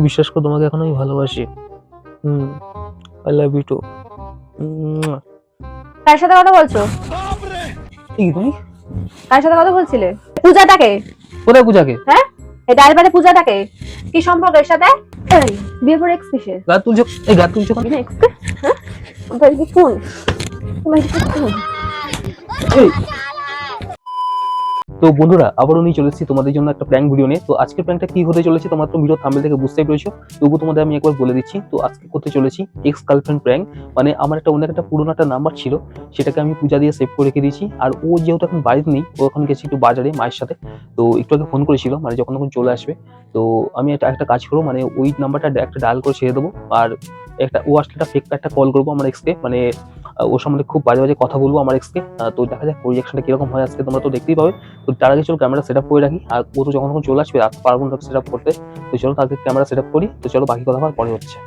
বিশ্বাস করো তোমাকে এখন আমি ভালোবাসি। I love you too. কার সাথে কথা বলছো? কি তুমি? কার সাথে কথা বলছিলে? পূজাটাকে? কোথায় পূজাকে? হ্যাঁ, এই ডালবারে পূজাটাকে কি সম্পর্ক এর সাথে? এই বিয়ের পর এক্স কিসের? গাত তুলছো? এই গাত তুলছো কেন? এক্স হ্যাঁ, ওটা কি ফোন? তোমার কি ফোন? এই তো বন্ধুরা, আবারও নিয়ে চলে এসেছি তোমাদের জন্য একটা প্র্যাঙ্ক ভিডিও নিয়ে। তো আজকের প্র্যাঙ্কটা কি হতে চলেছে তোমরা তো ভিডিও থাম্বনেল থেকে বুঝতেই পেরেছো, তবুও তোমাদের আমি একবার বলে দিচ্ছি। তো আজকে করতে চলেছি এক্স গার্লফ্রেন্ড প্র্যাঙ্ক। মানে আমার একটা অন্য একটা পুরোনো একটা নাম্বার ছিল, সেটাকে আমি পূজা দিয়ে সেভ করে রেখে দিয়েছি। আর ও যেহেতু এখন বাড়িতে নেই, ও এখন গেছে একটু বাজারে মায়ের সাথে। তো একটু আগে ফোন করেছিল, মানে যখন তখন চলে আসবে। তো আমি একটা কাজ করবো, মানে ওই নাম্বারটা একটা ডায়াল করে ছেড়ে দেবো। আর ও আসলে একটা ফেক একটা কল করবো আমার এক্সকে, মানে ওর সম্বন্ধে খুব বাজে বাজে কথা বলবো আমার এক্সকে। তো দেখা যাক রিয়াকশনটা কিরকম হয় আজকে, তোমরা তো দেখতেই পাবে। তো তার আগে চলো ক্যামেরা সেট আপ করে রাখি। আর ও তো যখন তখন চলে আসবে, রাত পারবো না সেট আপ করতে। তো চলো তাকে ক্যামেরা সেট আপ করি। তো চলো বাকি কথা পরে হচ্ছে।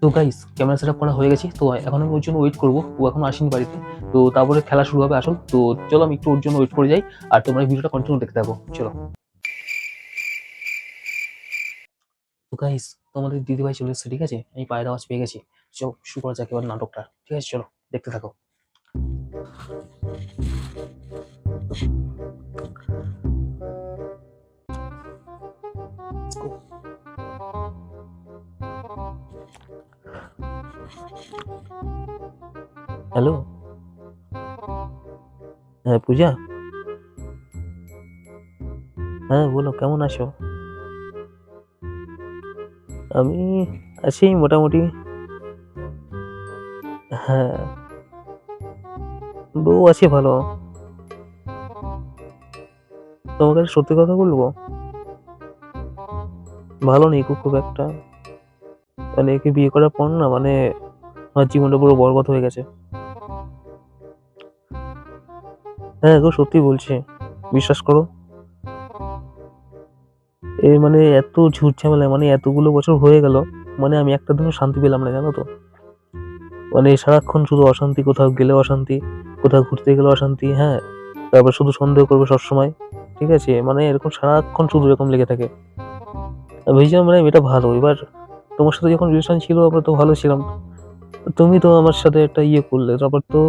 তো গাইস, ক্যামেরা সেট আপ করা হয়ে গেছে। তো এখন আমি ওর জন্য ওয়েট করবো, ও এখন আসেনি বাড়িতে। তো তারপরে খেলা শুরু হবে আসল। তো চলো আমি একটু ওর জন্য ওয়েট করে যাই, আর তোমরা ভিডিওটা কন্টিনিউ দেখতে থাকো। চলো। তো গাইস, তোমাদের দিদিভাই চলে এসেছে, ঠিক আছে? আমি পায়ের আওয়াজ পেয়ে গেছি। চলো শুরু করা যাক এবার নাটকটা, ঠিক আছে? চলো দেখতে থাকো। হ্যালো, হ্যাঁ পূজা। হ্যাঁ বলো, কেমন আছো? আমি আছি মোটামুটি। হ্যাঁ, বউ আছে ভালো। তোমাকে একটা সত্যি কথা বলবো, ভালো নেই খুব একটা। মানে একে বিয়ে করার পর না, মানে আমার জীবনটা পুরো বরবাদ হয়ে গেছে। হ্যাঁ গো, সত্যি বলছি, বিশ্বাস করো। মানে এত ঝুট ঝামেলা, মানে এতগুলো বছর হয়ে গেল, মানে আমি একটা দিনও শান্তি পেলাম না, জানো তো? মানে সারাক্ষণ শুধু অশান্তি, কোথাও গেলে অশান্তি, কোথাও ঘুরতে গেলে অশান্তি। হ্যাঁ, তারপর শুধু সন্দেহ করবে সবসময়, ঠিক আছে? মানে এরকম সারাক্ষণ শুধু এরকম লেগে থাকে। ভেবেছিলাম মানে এটা ভালো। এবার তোমার সাথে যখন রিলেশন ছিল আমরা তো ভালো ছিলাম, তুমি তো আমার সাথে একটা করলে, তারপর তো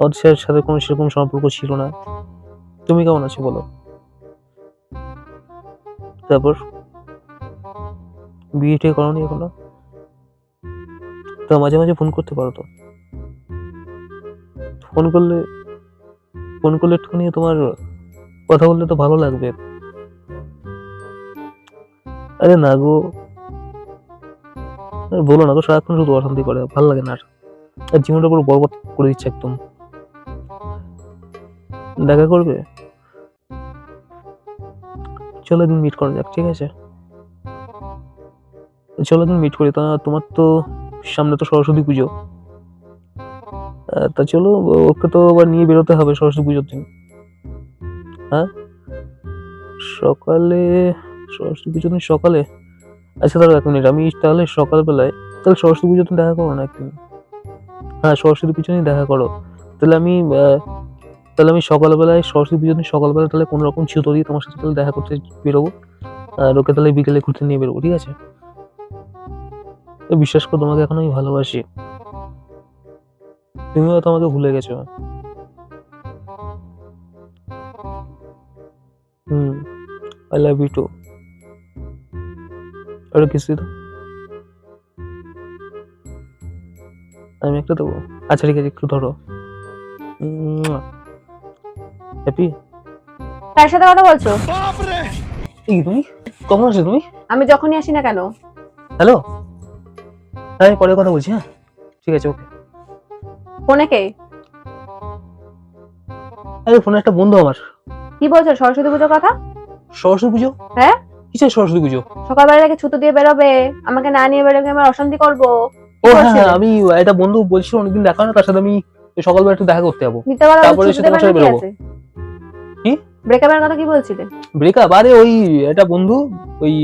ওর সাথে কোনো সেরকম সম্পর্ক ছিল না। তুমি কেমন আছো বলো? তারপর বিয়ে টিয়ে করোনি এখনো? তো মাঝে মাঝে ফোন করতে পারো তো। ফোন করলে একটুখানি তোমার কথা বললে তো ভালো লাগবে। আরে না গো, বলো না গো, সারাক্ষণ শুধু অশান্তি করে, ভালো লাগে না। আর জীবনটা পুরো বরবাদ করে দিচ্ছে একদম। দেখা করবে? চলো একদিন মিট করা যাক, ঠিক আছে? চলো একদিন মিট করি। তা তোমার তো সামনে তো সরস্বতী পুজো। তা চলো, ওকে তো আবার নিয়ে বেরোতে হবে সরস্বতী পুজোর দিন। হ্যাঁ, সকালে? সরস্বতী পুজোর দিন সকালে? আচ্ছা দাঁড়াও 1 মিনিট, আমি তাহলে সকালবেলায়, তাহলে সরস্বতী পুজোর দিন দেখা করো না একদিন। হ্যাঁ, সরস্বতী পুজোর দিন দেখা করো। তাহলে আমি সকালবেলায়, সরস্বতী পুজোর দিন সকালবেলা তাহলে কোনো রকম ছুতো দিয়ে তোমার সাথে তাহলে দেখা করতে বেরোবো। আর ওকে তাহলে বিকেলে ঘুরতে নিয়ে বেরোবো, ঠিক আছে? বিশ্বাস করো, তোমাকে এখন আমি ভালোবাসি। তুমিও তো আমাকে ভুলে গেছো। I love you too. আরে কিছু তো, আমি একটা দেবো। আচ্ছা ঠিক আছে, একটু ধরো। হ্যাপি। কার সাথে কথা বলছো? তুমি কখন আসছো তুমি? আমি যখনই আসি না কেন? হ্যালো, আমি পরে কথা বলছি। হ্যাঁ ঠিক আছে, ওকে। ফোনে কে? আরে ফোনে একটা বন্ধু আমার। কি বলছো সরস্বতী পুজোর কথা? সরস্বতী পুজো? হ্যাঁ, কিসের সরস্বতী পুজো? সকালবেলা থেকে ছুতো দিয়ে বেরোবে, আমাকে না নিয়ে বেরোবে, আমার অশান্তি করবো। ও হ্যাঁ হ্যাঁ, আমি একটা বন্ধু বলছিল অনেকদিন দেখা হয় না, তার সাথে আমি সকালবেলা একটু দেখা করতে যাবো। তারপরে এসে তোমার সাথে বেরোবো। কি ব্রেকআপের কথা কি বলছিলে? ব্রেকআপ? আরে ওই একটা বন্ধু, ওই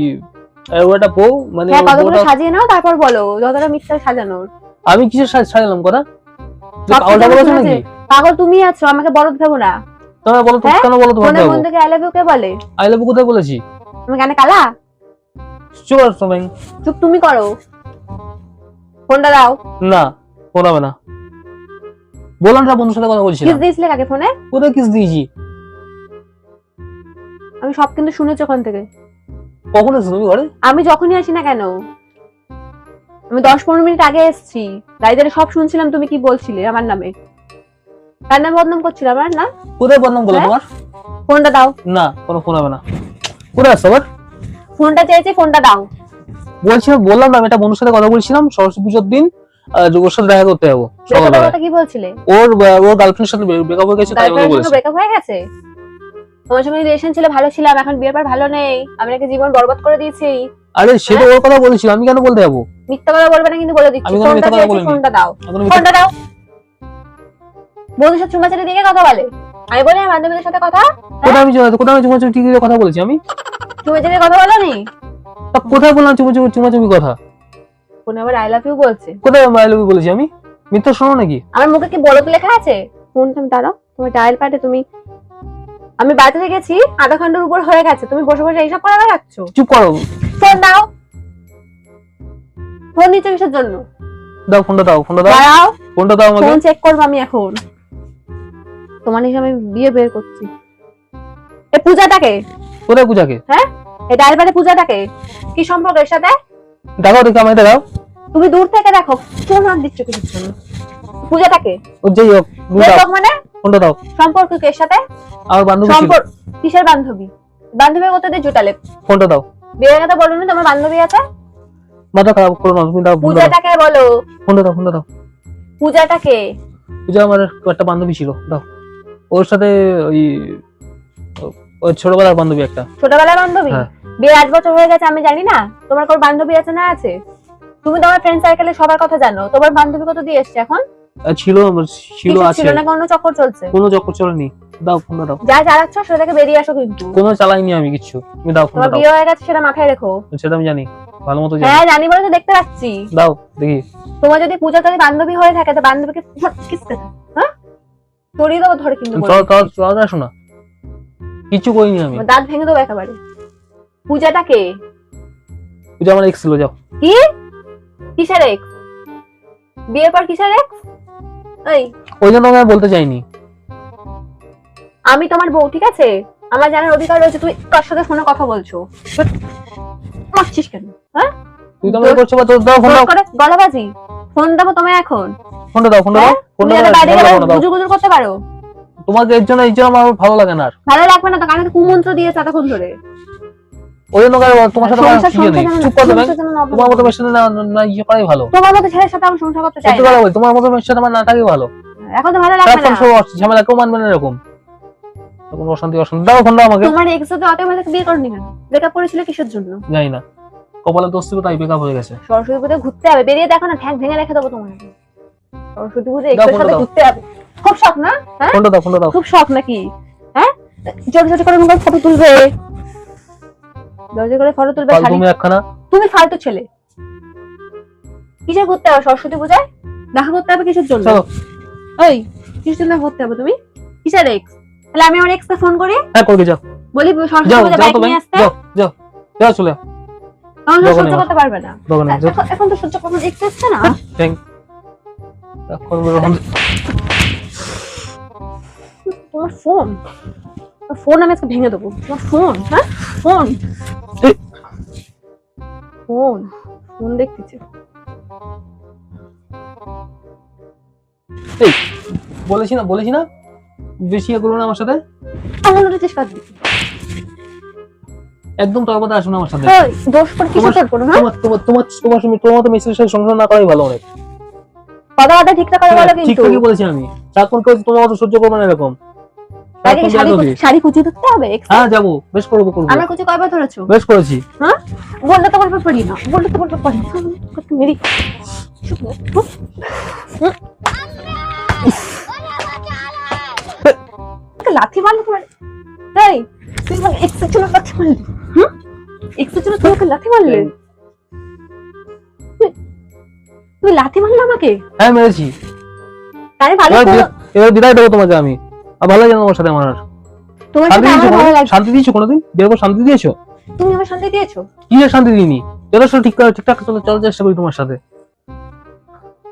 ও একটা বউ, মানে হ্যাঁ, কতগুলো সাজিয়ে নাও তারপর বলো, যতটা মিথ্যা সাজানোর। আমি কিসের সাজালাম কথা? পাগলটা বলেছো নাকি? পাগল তুমি আছো, আমাকে বলদ ভেবো না। তোমরা বলো তো, কেন বলো? তোমার মনের মন থেকে আই লাভ ইউ কে বলে? আই লাভ ইউ কোথায় বলেছি? তুমি কানে কালা? চুপ কর সবাই। চুপ তুমি করো, ফোনটা দাও। না ফোন হবে না, বললাম না বন্ধুর সাথে কথা বলছিলাম। কিস দিয়েছিলে কাকে ফোনে? কোথায় কিস দিয়েছি? আমি সব কিন্তু শুনেছি ওখান থেকে। কখন এসেছো তুমি ঘরে? আমি যখনই আসি না কেন, আমি 10-15 মিনিট আগে এসেছি, গাড়িতে সব শুনছিলাম তুমি কি বলছিলে আমার নামে। কার নামে বদনাম করছিলে আমার না? কোথায় বদনাম করলো তোমার? ফোনটা দাও। না কোনো ফোন হবে না। কোথায় আসছো আবার? ফোনটা চেয়েছি, ফোনটা দাও। বলছিলাম, বললাম না আমি একটা বন্ধুর সাথে কথা বলছিলাম সরস্বতী পুজোর দিন, ওর সাথে দেখা করতে যাবো সকালবেলা। কথা কি বলছিলে? ওর গার্লফ্রেন্ডের সাথে ব্রেকআপ হয়ে গেছে, তাই আমাকে বলেছে। ব্রেকআপ হয়ে গেছে? তোমার সঙ্গে রিলেশন ছিল, ভালো ছিলাম, এখন বিয়ের পর ভালো নেই, আমি নাকি জীবন বরবাদ করে দিয়েছি। আরে সেটা ওর কথা বলেছিল, আমি কেন বলতে যাবো? মিথ্যা কথা বলবে না কিন্তু বলে দিচ্ছি। আমি কোনো ফোনটা মিথ্যা কথা চেয়েছি, বলিনি। ফোনটা দাও। আমি কোনো মিথ্যা- ফোনটা দাও। বন্ধুর সাথে চুমাচারি দিকে কথা বলে, আমি বলি আমার বান্ধবীদের সাথে কথা। কোথায় আমি চুমাচুমি ঠিক কথা বলেছি আমি? চুমাচারি কথা বলো নি? তা কোথায় বললাম চুমাচুমি কথা? ফোনে আবার আই লাভ ইউ বলছে। কোথায় আই লাভ ইউ বলেছি আমি? মিথ্যা শোনো নাকি? আমার মুখে কি বলক লেখা আছে? ফোনটা দাঁড়াও, তোমার ডায়াল প্যাডে তুমি, আমি বাজারে গেছি, আধা ঘন্টার উপর হয়ে গেছে, তুমি বসে বসে এইসব করে বেড়াচ্ছ। চুপ করো। ফোন দাও। ফোন নিচ্ছ কিসের জন্য? দাও ফোনটা, দাও ফোনটা, দাও দাঁড়াও, ফোনটা, দাও আমাকে। ফোন চেক করবো আমি এখন। তোমার হিসাবে আমি বিয়ে বের করছি। এই পূজাটাকে? কোথায় পূজাকে? হ্যাঁ, এই ডায়াল প্যাডে পূজাটাকে? কি সম্পর্ক এর সাথে? দেখাও দেখি, আমাকে দেখাও। তুমি দূর থেকে দেখো, ফোন হাত দিচ্ছ কিসের জন্য? পূজাটাকে? ও যাই হোক, তুমি দাও মানে ফোনটা, দাও। সম্পর্ক কি এর সাথে? আমার বান্ধবী ছিল। সম্পর্ক কিসের বান্ধবী? বান্ধবীর কথা দিয়ে জুটালে। ফোনটা দাও। বিয়ের কথা বলো না, তোমার বান্ধবী আছে? মাথা খারাপ করো না, তুমি দাও ফোনটা, দাও পূজাটাকে বলো। ফোনটা, দাও ফোনটা, দাও। পূজাটাকে? পূজা আমার একটা বান্ধবী ছিল, দাও। ওর সাথে ওই ছোটবেলার বান্ধবী একটা। ছোটবেলার বান্ধবী? হ্যাঁ। বিয়ে 8 বছর হয়ে গেছে, আমি জানি না তোমার কোন বান্ধবী আছে না আছে? তুমি তোমার ফ্রেন্ড সার্কেলে সবার কথা জানো, তোমার বান্ধবী কত দিয়ে এসছে এখন? ছিল কিছু আছে। ছিল না, কোনো চক্কর চলছে? কোনো চক্কর চলেনি, দাও ফোনটা, দাও। যা চালাচ্ছ সেটা থেকে বেরিয়ে আসো কিন্তু। কোনো চালাইনি আমি কিচ্ছু, তুমি দাও ফোনটা, তোমার দাও। বিয়ে হয়ে গেছে সেটা মাথায় রেখো। সেটা আমি জানি, ভালো মতো জানি। হ্যাঁ জানি বলে তো দেখতে পাচ্ছি। দাও দেখি। তোমার যদি পূজা যদি বান্ধবী হয়ে থাকে তো বান্ধবীকে কিস দেবে? হ্যাঁ, সরিয়ে দেবো ধরে কিন্তু বলে দিচ্ছি। চল আসো না, কিছু করিনি আমি। তোমার দাঁত ভেঙে দেবো একেবারে। পূজাটাকে? পূজা আমার এক্স ছিল, যাও। কি? কিসের এক্স? বিয়ের পর কিসের এক্স? এই, ওই জন্য আমি বলতে চাইনি। আমি তোমার বউ, ঠিক আছে? আমার জানার অধিকার রয়েছে তুমি কার সাথে ফোনে কথা বলছো। মারছিস কেন? হ্যাঁ, তুই তো আমাকে করছো, বা তোর দাও ফোন, দাও করে গলাবাজি। ফোন দেবো তোমায় এখন। ফোনটা, দাও ফোনটা, দাও তুমি ফোনটা, যাতে বাইরে গেলে দাও। গুজু গুজু করতে পারো। তোমাকে এর জন্য আমার ভালো লাগে না আর। ভালো লাগবে না তো, কানে কুমন্ত্র দিয়েছে এতক্ষণ ধরে। ওই জন্য তোমার সাথে আমার কি নেই, চুপ করো তুমি। তোমার মতো মেয়ের সাথে না ইয়ে করাই ভালো। তোমার মতো ছেলের সাথে আমি সংসার করতে চাই সত্যি না। কথা বলি, তোমার মতো মেয়ের সাথে আমার না থাকাই ভালো। এখন তো ভালো লাগবে না। সব ঝামেলা কেউ মানবে না এরকম, তখন অশান্তি। দাও ফোনটা আমাকে। তোমার এক্স তো অত ভালো বিয়ে করনি কেন? ব্রেকআপ করেছিল কিসের জন্য? জানি না, কপালে দোষ ছিল তাই ব্রেকআপ হয়ে গেছে। সরস্বতী পুজোয় ঘুরতে হবে, বেরিয়ে দেখো না, ঠ্যাং ভেঙে রেখে দেবো তোমার। সরস্বতী পুজোয় দাও এক্সের ফোনটা, সাথে দাও। ঘুরতে হবে, খুব শখ না? হ্যাঁ, ফোনটা দাও, ফোনটা দাও। খুব শখ নাকি? হ্যাঁ, জোর জোর করে মোবাইল ফটো তুলবে, জোর জোর করে ফটো তুলবে। তুমি একখানা, তুমি ফালতু ছেলে। কিসের ঘুরতে হবে সরস্বতী পূজায়? দেখা করতে হবে কিসের জন্য? চলো। ওই, কিসের জন্য ঘুরতে হবে তুমি? কিসের এক্স? তাহলে আমি আমার এক্সকে ফোন করি, হ্যাঁ করবে, যাও বলি সরস্বতী যাও পূজায় যাও বাইক তো ভাই, নিয়ে আসতে। যাও যাও যাও, চলে যাও। আমার দোকানে সহ্য বসো। করতে পারবে না। দোকানে যাও। এখন তো সহ্য করতে এক্স আসছে না। থ্যাংক করবে রকম। তোমার ফোন, ফোন আমি আজকে ভেঙে দেবো। তোমার ফোন, হ্যাঁ ফোন, ফোন ফোন দেখতেছি। এই বলেছি না বেশি ইয়ে করো না আমার সাথে। আমার নোটিস কাজ দিচ্ছি। একদম তর্কতে আসো না আমার সাথে। এই দোষ করে কিছু করবো না। তোমার তো মেসেজের সাথে সংসার না করাই ভালো অনেক। কথা ঠিকঠাক করে বলো ঠিক কিন্তু। ঠিকই বলেছি আমি, সারাক্ষণ কেউ তোমার মতো সহ্য করবে না এরকম। আগে শাড়ি কুচি ধরতে হবে। হ্যাঁ যাবো, বেশ করবো। আমার কুচি কয়বার ধরেছো? বেশ করেছি। হ্যাঁ, বললে তো বলতে পারি না, বললে তো বলতে পারি না। মেরি লাথি মারলো তোমার। এই তুই মানে এক্সের জন্য লাথি মারলি? হুম, এক্সের জন্য তুই ওকে লাথি মারলে? তুই লাথি মারলি আমাকে? হ্যাঁ মেরেছি। আরে ভালো এবার বিদায় দেবো তোমাকে আমি। আর ভালো লাগে না তোমার সাথে আমার আর। তোমার সাথে আমার ভালো লাগে। শান্তি দিয়েছো কোনোদিন? বিয়ের পর শান্তি দিয়েছো? তুমি আমার শান্তি দিয়েছো? কি আর শান্তি দিইনি, যথেষ্ট ঠিকঠাক চলার চেষ্টা করি তোমার সাথে।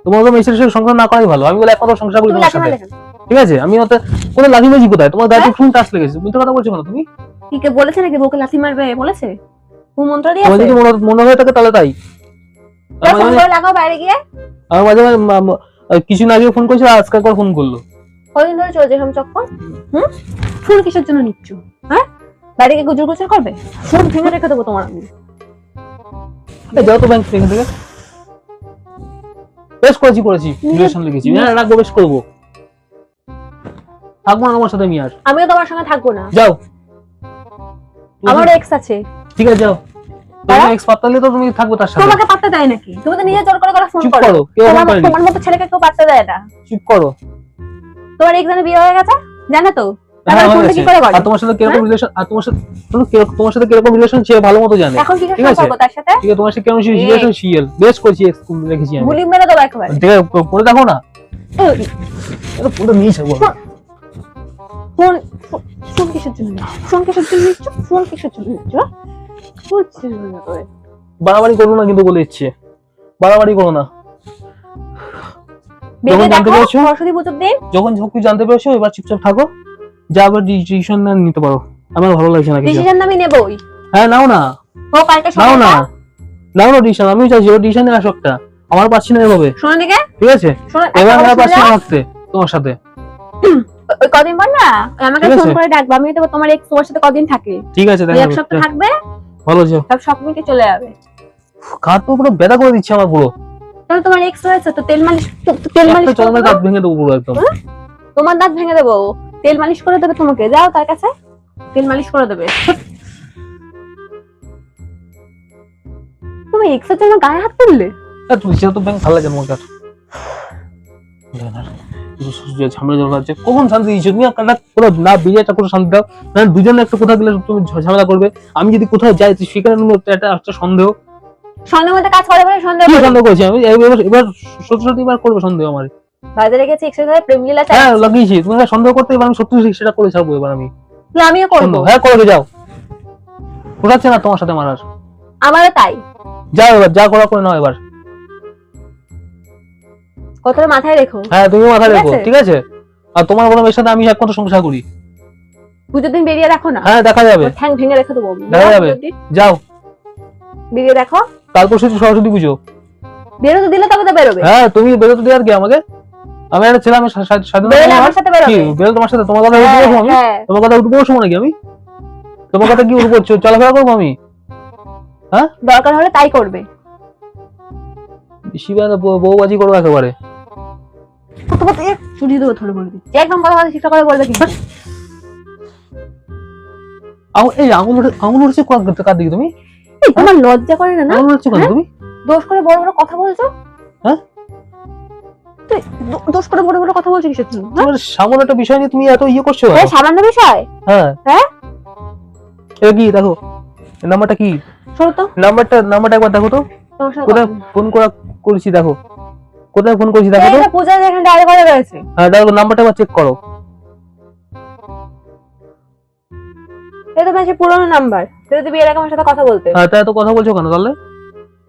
তোমার তো মেসের সাথে সংসার না করাই ভালো। আমি বলে একমাত্র সংসার করি তুমি তোমার লাঠি সাথে, মারলে কেন? ঠিক আছে? আমি ওতে কোনো লাঠিবাজি কোথায়? তোমার গায়ে ফোন টাচ লেগেছে, তুমি তো কথা বলছো কেন তুমি? কি কে বলেছে নাকি বউকে লাথি মারবে বলেছে? তুমি মন্ত্র তোমার দিয়েছে? যদি মনে হয়ে থাকে তাহলে তাই। ফোন করে লাগাও বাইরে গিয়ে। আমার মাঝে মাঝে কিছুদিন আগে ফোন করেছিল, আজকে একবার ফোন করলো। কদিন ধরে চলছে এরকম চক্কর? ফোন কিসের জন্য নিচ্ছ? হ্যাঁ, বাইরে গিয়ে গুজর গুজর করবে? ফোন ভেঙে রেখে দেবো তোমার আমি। যাও তো ব্যাংক থেকে বেশ করেছি রিলেশন লিখেছি, হ্যাঁ রাখবো, বেশ করবো, থাকবো না আমার সাথে আমি আর। আমিও তোমার সঙ্গে থাকবো না। যাও, আমার এক্স আছে। ঠিক আছে যাও। তোমার এক্স পাত্তা দিলে তো তুমি থাকবে তার সাথে। তোমাকে পাত্তা দেয় নাকি? তুমি তো নিজে জোর করে ফোন চুপ করো। করো, কেউ ফোন করেনি। তোমার মতো ছেলেকে কেউ পাত্তা দেয় না। চুপ করো। তোমার এক্স জানে বিয়ে হয়ে গেছে, জানো তো? হ্যাঁ, তাহলে ফোনটা কি করে করে? আর তোমার সাথে কিরকম রিলেশন, আর তোমার সাথে কিরকম রিলেশন সে ভালো মতো জানে। এখন কি ঠিক আছে? সম্পর্ক তার সাথে? ঠিক আছে, তোমার সাথে কেমন রিলেশন সিএল বেশ করেছি, এক্স রেখেছি আমি। গুলি মেরে দেবো একবার। ঠিক আছে, পড়ে দেখো না, এটা পুরো নিয়েছে বলো। ফোন ফোন কিসের জন্য? ফোন কিসের জন্য নিচ্ছ? ফোন কিসের জন্য নিচ্ছ? বুঝছি না করে। বাড়াবাড়ি করো না কিন্তু, বলে ইচ্ছে বাড়াবাড়ি করো না। বেরিয়ে জানতে দেখো পেরেছো? সরস্বতী পুজোর দিন। যখন ঝুঁকি জানতে পেরেছো, এবার চুপচাপ থাকো, যা আবার ডিসিশন নিতে পারো। আমার ভালো লাগছে না কিছু। ডিসিশন আমি নেবই। হ্যাঁ নাও না, ও কালকে নাও সকালে না, নাও না ডিসিশন। আমি চাইছি ও ডিসিশনে আসো একটা, আমার পাচ্ছি না এভাবে। শোনো দিকে, ঠিক আছে, শোনো এবার একটা আমার কথা পাচ্ছি শুনে না যাও। থাকতে তোমার সাথে। ওই কদিন পর না আমাকে ঠিক ফোন আছে। করে ডাকবে, আমি দেবো তোমার এক্স তোমার সাথে কদিন থাকে। ঠিক আছে, এক দেখা সপ্তাহ থাকবে, ভালো যাও। সব শখ মিটে চলে যাবে। কাঁধ তো পুরো ব্যথা করে দিচ্ছে আমার পুরো। তাহলে তোমার এক্স হয়েছে তো তেল মালিশ একটা করে চরমের দেবো। দাঁত ভেঙে দেবো পুরো একদম। তোমার দাঁত ভেঙে দেবো, তেল মালিশ করে দেবে তোমাকে। যাও তার কাছে, তেল মালিশ করে দেবে। তুমি এক্স এর জন্য গায়ে হাত তুললে? তুমি সেটা তো ব্যাংক ভালো লাগে আমার কাছে। ঝামেলা জল আছে, কখন শান্তি দিচ্ছ তুমি? পুরো না বিজয়টা করে শান্তি দাও, না দুজনে একটা কোথাও গেলে তুমি ঝামেলা করবে। আমি যদি কোথাও যাই সেখানে একটা সন্দেহ। সন্দেহ মধ্যে কাজ করে বলে সন্দেহ কি করি। সন্দেহ করেছি আমি? এবার সত্যি সত্যি এবার করবে সন্দেহ আমার। বাজারে গেছে এক্স এর সাথে প্রেম লীলা হ্যাঁ চালাচ্ছি। লাগিয়েছি, তুমি সন্দেহ করতে, এবার আমি সত্যি সেটা করে ছাড়বো এবার আমি। তাহলে আমিও করবো। সন্দেহ, হ্যাঁ করে যাও, ঘোরাচ্ছে না তোমার সাথে আমার আর। আমারও তাই। যাও এবার, যা করা করে নাও এবার। কথাটা মাথায় রেখো। হ্যাঁ তুমি মাথায় ঠিক রেখো, আছে? ঠিক আছে? আর তোমার কোনো মেয়ের সাথে আমি একমাত্র সংসার করি। পুজোর দিন বেরিয়ে দেখো না, হ্যাঁ দেখা যাবে, ওর ঠ্যাং ভেঙে রেখে দেবো। দেখা যাবে। পুজোর দিন যাও। বেরিয়ে দেখো। তারপর শুধু সরস্বতী পুজো। বেরোতে দিলে তবে তো বেরোবে। হ্যাঁ তুমি বেরোতে দিয়ে আর কি আমাকে? আমি একটা ছেলে, আমি স্বাধীন। বেরোলে আমার সাথে বেরোবে। বেরো তোমার সাথে, তোমার কথা উঠবো আমি? হ্যাঁ, তোমার কথা উঠবো সময় নাকি আমি? তোমার কথা কি উঠবো? চলাফেরা করবো আমি? হ্যাঁ দরকার হলে তাই করবে। বেশি বউবাজি করবো একেবারে। কত কত চুরি দেবো ধরে বলে দিচ্ছি, একদম কথা কথা ঠিকঠাক করে বলবে কিন্তু। এই আঙুল উঠছে কার দিকে তুমি? এই, তোমার লজ্জা করে না? না আঙুল উঠছে তুমি? দোষ করে বড় বড় কথা বলছো। হ্যাঁ? তুই দোষ করে বড় বড় কথা বলছো কিসের জন্য? হ্যাঁ? তোমার সামান্য একটা বিষয় নিয়ে তুমি এত ইয়ে করছো? এই সামান্য বিষয়। হ্যাঁ হ্যাঁ? এটা কি দেখো, নাম্বারটা কি? শোনো তো, নাম্বারটা একবার দেখো তো, তোমার সাথে কোথায় ফোন করেছি দেখো, কোথায় ফোন করেছি দেখো তো। এটা পূজা এখানে ডায়াল করা রয়েছে। হ্যাঁ দেখো, নাম্বারটা একবার চেক করো। এটা তো মাঝে পুরনো নাম্বার। যদি বিয়ের আগে আমার সাথে কথা বলতে, হ্যাঁ তা এত কথা বলছো কেন তাহলে?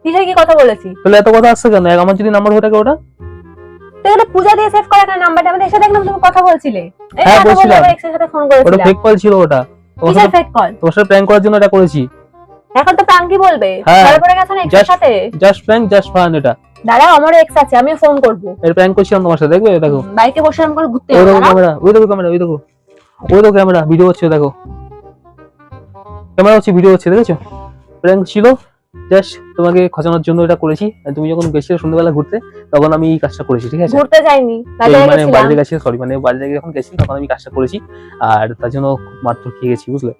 কিসের কি কথা বলেছি? তাহলে এত কথা আসছে কেন? আমার যদি নাম্বার হয়ে থাকে ওটা? তো এটা পূজা দিয়ে সেভ করা একটা নাম্বারটা, আমাদের এসে দেখলাম তুমি কথা বলছিলে। এই হ্যাঁ, কথা বলে বলছিলাম। আবার এক্সের সাথে ফোন ওটা করেছিলাম। ফেক কল ছিল ওটা। কিসের ফেক কল? তোমার সাথে প্র্যাঙ্ক করার জন্য এটা করেছি। এখন তো প্রাঙ্কি বলবে। হ্যাঁ। ধরে পড়ে গেছে না এক্সের Just- সাথে। জাস্ট প্র্যাঙ্ক, জাস্ট ফান এটা। দাঁড়াও, আমারও এক্স আছে, আমিও ফোন করবো। এর প্র্যাঙ্ক করছিলাম তোমার সাথে, দেখবে দেখো। বাইকে বসে আমি করে ঘুরতে ওই যাবো। দেখো দাঁড়াও। ক্যামেরা, ওই দেখো ক্যামেরা, ওই দেখো, ওই দেখো ক্যামেরা, ভিডিও হচ্ছে দেখো, ক্যামেরা হচ্ছে, ভিডিও হচ্ছে, দেখেছো? প্র্যাঙ্ক ছিল, জাস্ট তোমাকে খোঁজানোর জন্য এটা করেছি। আর তুমি যখন গেছিলে সন্ধ্যাবেলা ঘুরতে, তখন আমি এই কাজটা করেছি, ঠিক আছে? ঘুরতে যাইনি, বাজারে মানে গেছিলাম। বাজারে গেছি, সরি মানে বাজারে যখন গেছি তখন আমি কাজটা করেছি, আর তার জন্য মারধর খেয়ে গেছি, বুঝলে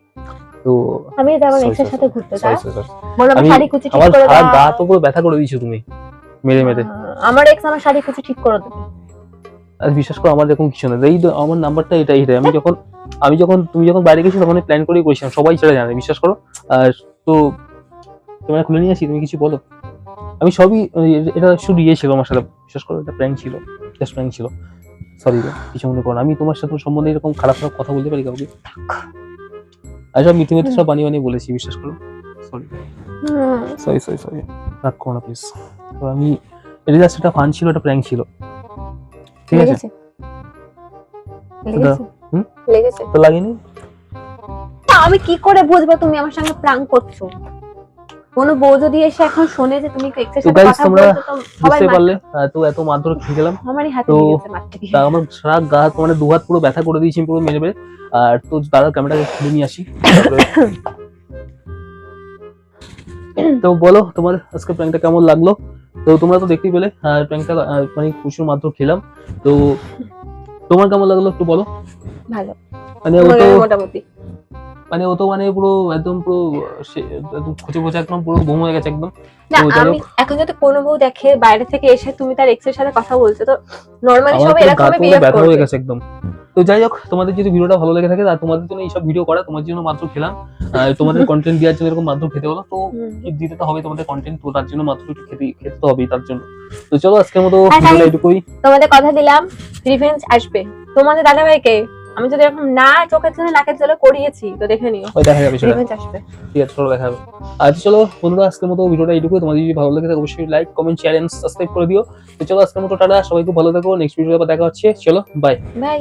তো? আমি যাবো Sorry, এক্সের sorry, সাথে ঘুরতে। sorry, দাঁড়াও। sorry, sorry. বলো আমার আমি- শাড়ি কুচি ঠিক আমার করে সারা গা দাও। তো পুরো ব্যথা করে দিয়েছো তুমি, মেরে মেরে। আমার এক্স আমার শাড়ি কুচি ঠিক করে দেবে। আর বিশ্বাস করো, আমার এরকম কিছু না। এই আমার নাম্বারটা এটাই, তুমি যখন বাইরে গেছি তখন প্ল্যান করেই করেছিলাম, সবাই সেটা জানে, বিশ্বাস করো। আর তো তোমার খুলে নিয়ে আসি, তুমি কিছু বলো। আমি সবই এটা শুধু ইয়ে ছিল আমার সাথে, বিশ্বাস করো, এটা প্র্যাঙ্ক ছিল, জাস্ট প্র্যাঙ্ক ছিল। সরি কিছু মনে করো না। আমি তোমার সাথে সম্বন্ধে এরকম খারাপ খারাপ কথা বলতে পারি কাউকে? আর সব মিথ্যে সব বানিয়ে বানিয়ে বলেছি, বিশ্বাস করো। সরি হুম, সরি রাগ করো না প্লিজ। তো আমি এটা জাস্ট একটা ফান ছিল, একটা প্র্যাঙ্ক ছিল, ঠিক আছে? লেগেছে লেগেছে হুম? লেগেছে। তো লাগেনি? তা আমি কি করে বুঝবো তুমি আমার সঙ্গে প্রাঙ্ক করছো? কোনো বউ যদি এসে এখন শোনে যে তুমি এক্সের তো সাথে গাইস কথা তোমরা বলছো তো সবাই বুঝতে পারলে, তো এত মারধর খেয়ে গেলাম। আমারই হাতে তো লেগেছে মারতে গিয়ে। তা আমার সারা গা হাত মানে দু হাত পুরো ব্যথা করে দিয়েছি পুরো মেরে মেরে। আর তো দাঁড়াও ক্যামেরাটাকে খুলে নিয়ে আসি। তারপরে তো বলো তোমার আজকে প্র্যাঙ্কটা কেমন লাগলো? তো তোমরা তো দেখতেই পেলে প্র্যাঙ্কটা মানে প্রচুর মাত্র খেলাম। তো তোমার কেমন লাগলো একটু বলো। ভালো, মানে ও তো মোটামুটি। মানে পুরো একদম পুরো একদম খুঁজে খুঁজে একদম পুরো ঘুম হয়ে গেছে একদম। না তো যাই আমি হোক, এখন যদি কোনো বউ দেখে বাইরে থেকে এসে তুমি তার এক্সের সাথে কথা বলছো তো নরমালি আমার সবাই পুরো এরকম গা ভাবে পুরো বিহেভ ব্যথা হয়ে করবে। গেছে একদম। তো যাই হোক, তোমাদের যদি ভিডিওটা ভালো লেগে থাকে আর তোমাদের জন্য এইসব ভিডিও করা, তোমাদের জন্য মাত্র খেলাম, তোমাদের কন্টেন্ট দেওয়ার জন্য এরকম মাত্র খেতে হলো। তো হুম। দিতে তো হবে তোমাদের কন্টেন্ট, তো তার জন্য মাত্র একটু খেতে তো হবেই তার জন্য। তো চলো আজকের মতো আর ভিডিওটা guys, এটুকুই। তোমাদের কথা দিলাম রিভেঞ্জ আসবে। তোমাদের দাদাভাইকে আমি যদি এরকম না চোখের জন্য নাকের জলে করিয়েছি তো দেখে নিও, ওই দেখা যাবে সেটা। রিভেঞ্জ আসবে। ঠিক আছে, চলো দেখা হবে। আর চলো বন্ধুরা, আজকের মতো ভিডিওটা এইটুকুই। তোমাদের যদি ভালো লাগে থাকে অবশ্যই like, comment, share and subscribe করে দিও। তো চলো আজকের মতো টাটা, সবাইকে ভালো থাকো। নেক্সট ভিডিওতে আবার দেখা হচ্ছে। চলো বাই। বাই।